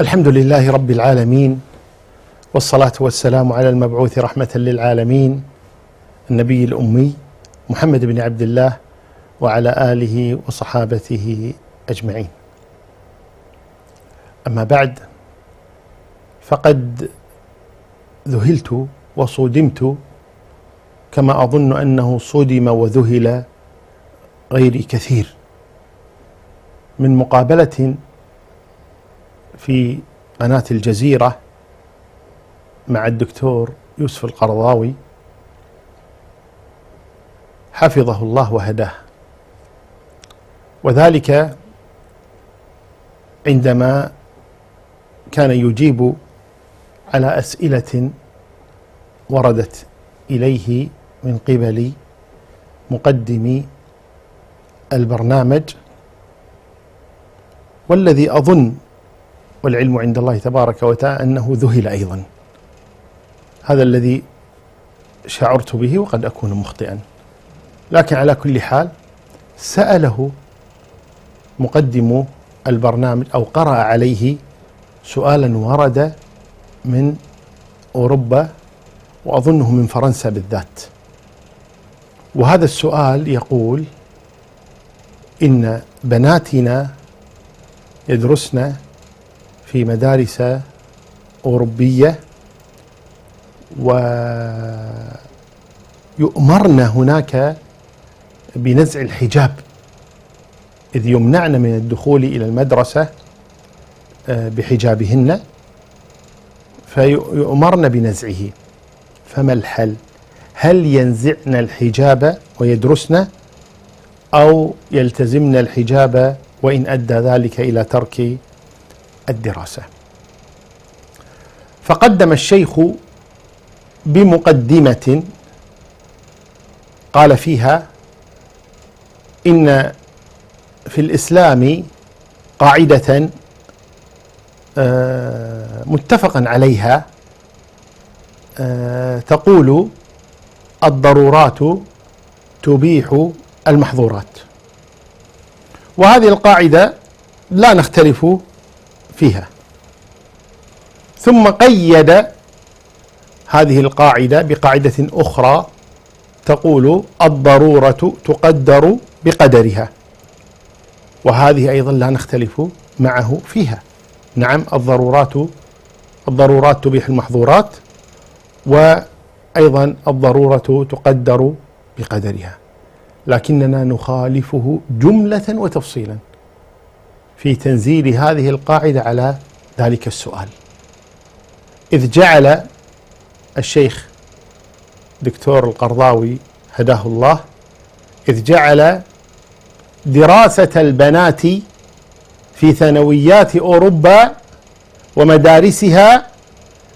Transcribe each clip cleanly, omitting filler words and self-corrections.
الحمد لله رب العالمين، والصلاة والسلام على المبعوث رحمة للعالمين النبي الأمي محمد بن عبد الله وعلى آله وصحابته أجمعين. أما بعد، فقد ذهلت وصدمت كما أظن أنه صدم وذهل غيري كثير من مقابلة في قناة الجزيرة مع الدكتور يوسف القرضاوي حفظه الله وهداه، وذلك عندما كان يجيب على أسئلة وردت إليه من قبل مقدم البرنامج، والذي أظن والعلم عند الله تبارك وتعالى أنه ذهل أيضا. هذا الذي شعرت به، وقد أكون مخطئا، لكن على كل حال سأله مقدم البرنامج أو قرأ عليه سؤالا ورد من أوروبا، وأظنه من فرنسا بالذات. وهذا السؤال يقول: إن بناتنا يدرسن في مدارس أوروبية ويؤمرن هناك بنزع الحجاب، إذ يمنعن من الدخول إلى المدرسة بحجابهن، فيؤمرن بنزعه. فما الحل؟ هل ينزعن الحجاب ويدرسن، أو يلتزمن الحجاب وإن أدى ذلك إلى ترك الدراسة؟ فقدم الشيخ بمقدمة قال فيها إن في الإسلام قاعدة متفقا عليها تقول: الضرورات تبيح المحظورات. وهذه القاعدة لا نختلف فيها. ثم قيد هذه القاعدة بقاعدة أخرى تقول: الضرورة تقدر بقدرها، وهذه أيضا لا نختلف معه فيها. نعم، الضرورات تبيح المحظورات، وأيضا الضرورة تقدر بقدرها، لكننا نخالفه جملة وتفصيلا في تنزيل هذه القاعدة على ذلك السؤال، إذ جعل الشيخ دكتور القرضاوي هداه الله جعل دراسة البنات في ثانويات أوروبا ومدارسها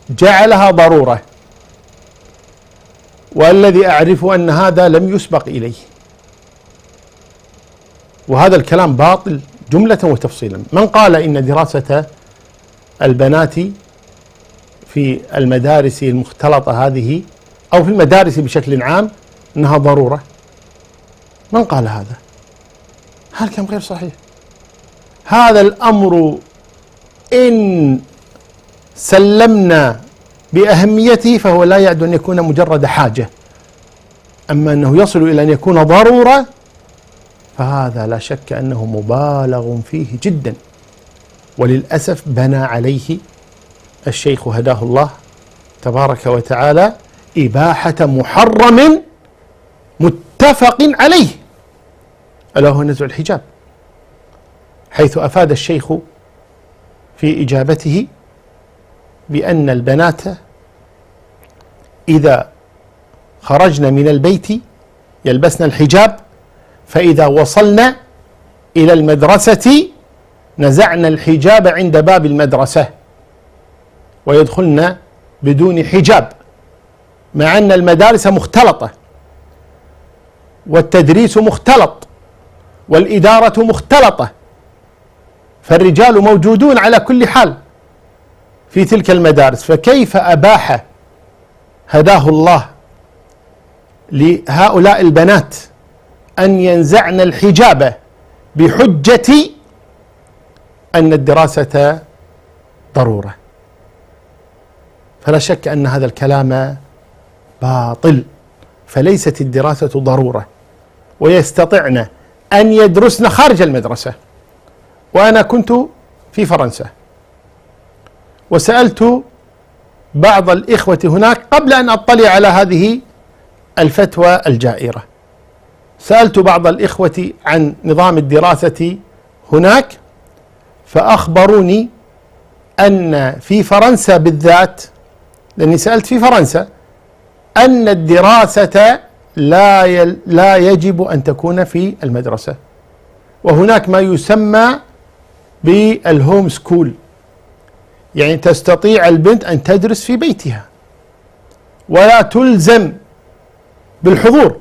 جعلها ضرورة، والذي أعرف أن هذا لم يسبق إليه، وهذا الكلام باطل جملة وتفصيلا. من قال إن دراسة البنات في المدارس المختلطة هذه أو في المدارس بشكل عام أنها ضرورة؟ من قال هذا؟ هذا الكلام غير صحيح. هذا الأمر إن سلمنا بأهميته فهو لا يعد أن يكون مجرد حاجة، أما أنه يصل إلى أن يكون ضرورة فهذا لا شك أنه مبالغ فيه جدا. وللأسف بنى عليه الشيخ هداه الله تبارك وتعالى إباحة محرم متفق عليه، ألا هو نزع الحجاب، حيث أفاد الشيخ في إجابته بأن البنات إذا خرجن من البيت يلبسن الحجاب، فإذا وصلنا إلى المدرسة نزعنا الحجاب عند باب المدرسة ويدخلن بدون حجاب، مع أن المدارس مختلطة والتدريس مختلط والإدارة مختلطة، فالرجال موجودون على كل حال في تلك المدارس. فكيف أباح هداه الله لهؤلاء البنات أن ينزعن الحجاب بحجة أن الدراسة ضرورة. فلا شك أن هذا الكلام باطل، فليست الدراسة ضرورة، ويستطعن أن يدرسن خارج المدرسة. وأنا كنت في فرنسا وسألت بعض الإخوة هناك قبل أن أطلع على هذه الفتوى الجائرة، سألت بعض الإخوة عن نظام الدراسة هناك، فأخبروني أن في فرنسا بالذات، لأني سألت في فرنسا، أن الدراسة لا يجب أن تكون في المدرسة، وهناك ما يسمى بالهوم سكول، يعني تستطيع البنت أن تدرس في بيتها ولا تلزم بالحضور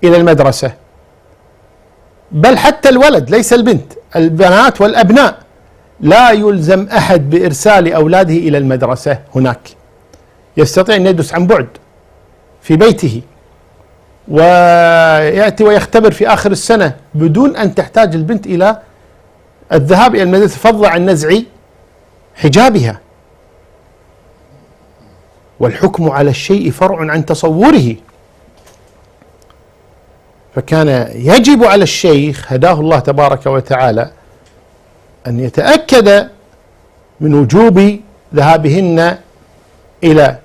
إلى المدرسة، بل حتى الولد ليس البنت، البنات والأبناء لا يلزم أحد بإرسال أولاده إلى المدرسة هناك، يستطيع أن يدرس عن بعد في بيته ويأتي ويختبر في آخر السنة بدون أن تحتاج البنت إلى الذهاب إلى المدرسة، فضلا عن نزع حجابها. والحكم على الشيء فرع عن تصوره، فكان يجب على الشيخ هداه الله تبارك وتعالى أن يتأكد من وجوب ذهابهن إلى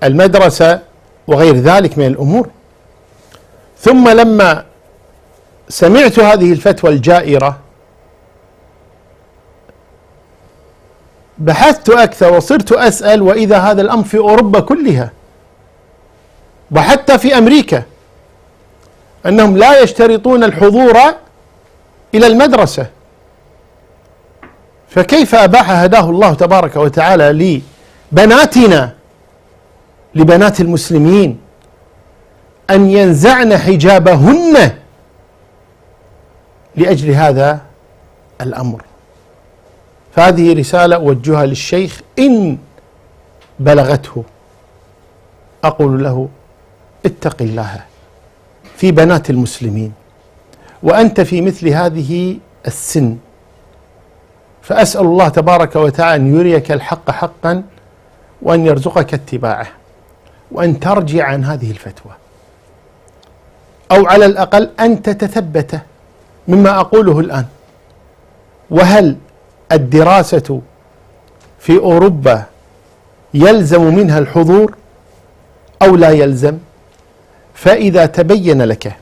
المدرسة وغير ذلك من الأمور. ثم لما سمعت هذه الفتوى الجائرة بحثت أكثر وصرت أسأل، وإذا هذا الأمر في أوروبا كلها وحتى في أمريكا أنهم لا يشترطون الحضور إلى المدرسة، فكيف أباح هداه الله تبارك وتعالى لبناتنا، لبنات المسلمين، أن ينزعن حجابهن لأجل هذا الأمر؟ فهذه رسالة أوجهها للشيخ إن بلغته، أقول له اتق الله في بنات المسلمين، وأنت في مثل هذه السن، فأسأل الله تبارك وتعالى أن يريك الحق حقا وأن يرزقك اتباعه، وأن ترجع عن هذه الفتوى، أو على الأقل أن تتثبت مما أقوله الآن. وهل الدراسة في أوروبا يلزم منها الحضور أو لا يلزم؟ فإذا تبين لك،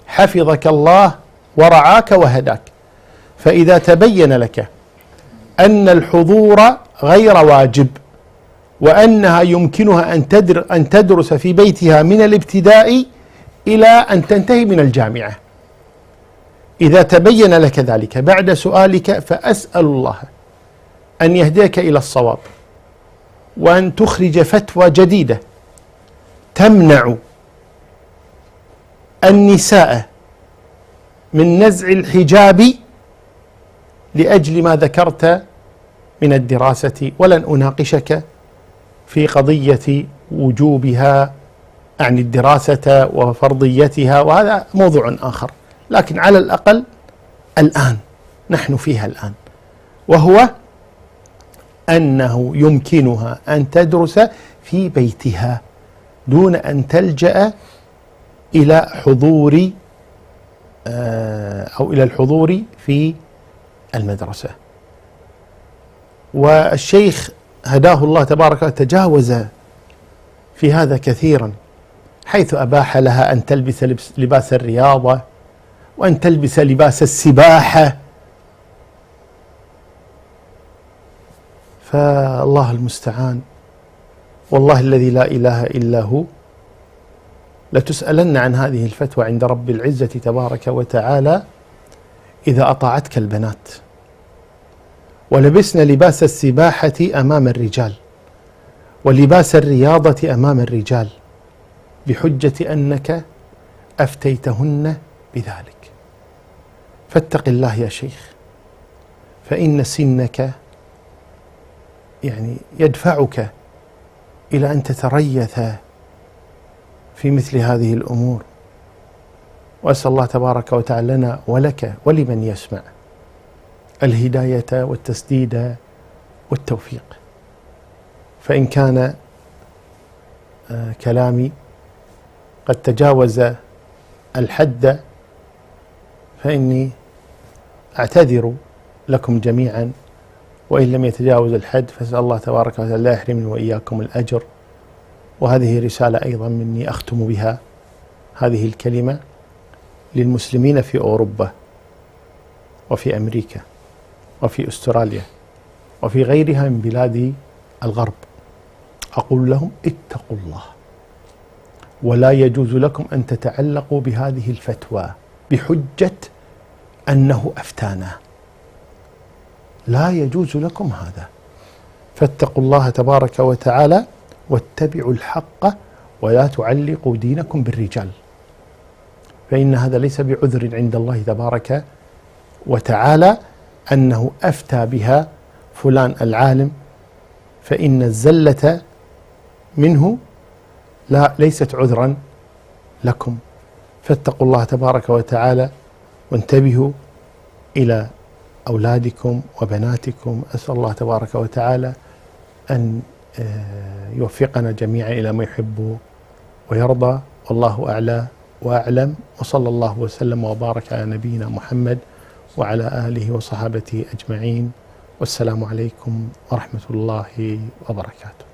حفظك الله ورعاك وهداك، فإذا تبين لك أن الحضور غير واجب، وأنها يمكنها أن تدرس في بيتها من الابتداء إلى أن تنتهي من الجامعة، إذا تبين لك ذلك بعد سؤالك، فأسأل الله أن يهديك إلى الصواب، وأن تخرج فتوى جديدة تمنع النساء من نزع الحجاب لأجل ما ذكرت من الدراسة. ولن أناقشك في قضية وجوبها عن الدراسة وفرضيتها، وهذا موضوع آخر، لكن على الأقل الآن نحن فيها الآن، وهو أنه يمكنها أن تدرس في بيتها دون أن تلجأ إلى حضور أو إلى الحضور في المدرسة. والشيخ هداه الله تبارك وتعالى تجاوز في هذا كثيرا، حيث أباح لها أن تلبس لباس الرياضة، وأن تلبس لباس السباحة، فالله المستعان. والله الذي لا إله إلا هو لتسألن عن هذه الفتوى عند رب العزة تبارك وتعالى إذا أطاعتك البنات ولبسن لباس السباحة أمام الرجال ولباس الرياضة أمام الرجال بحجة أنك أفتيتهن بذلك. فاتق الله يا شيخ، فإن سنك يعني يدفعك إلى أن تتريث في مثل هذه الأمور. وأسأل الله تبارك وتعالى لنا ولك ولمن يسمع الهداية والتسديد والتوفيق. فإن كان كلامي قد تجاوز الحد فإني أعتذر لكم جميعا، وإن لم يتجاوز الحد فأسأل الله تبارك وتعالى لا يحرمني وإياكم الأجر. وهذه رسالة أيضا مني أختم بها هذه الكلمة للمسلمين في أوروبا وفي أمريكا وفي أستراليا وفي غيرها من بلاد الغرب. أقول لهم اتقوا الله، ولا يجوز لكم أن تتعلقوا بهذه الفتوى بحجة أنه أفتانا، لا يجوز لكم هذا. فاتقوا الله تبارك وتعالى واتبعوا الحق ولا تعلقوا دينكم بالرجال، فإن هذا ليس بعذر عند الله تبارك وتعالى أنه أفتى بها فلان العالم، فإن الزلة منه ليست عذرا لكم. فاتقوا الله تبارك وتعالى وانتبهوا إلى أولادكم وبناتكم. أسأل الله تبارك وتعالى أن يوفقنا جميعا إلى ما يحب ويرضى، والله أعلى وأعلم. وصلى الله وسلم وبارك على نبينا محمد وعلى آله وصحابته أجمعين، والسلام عليكم ورحمة الله وبركاته.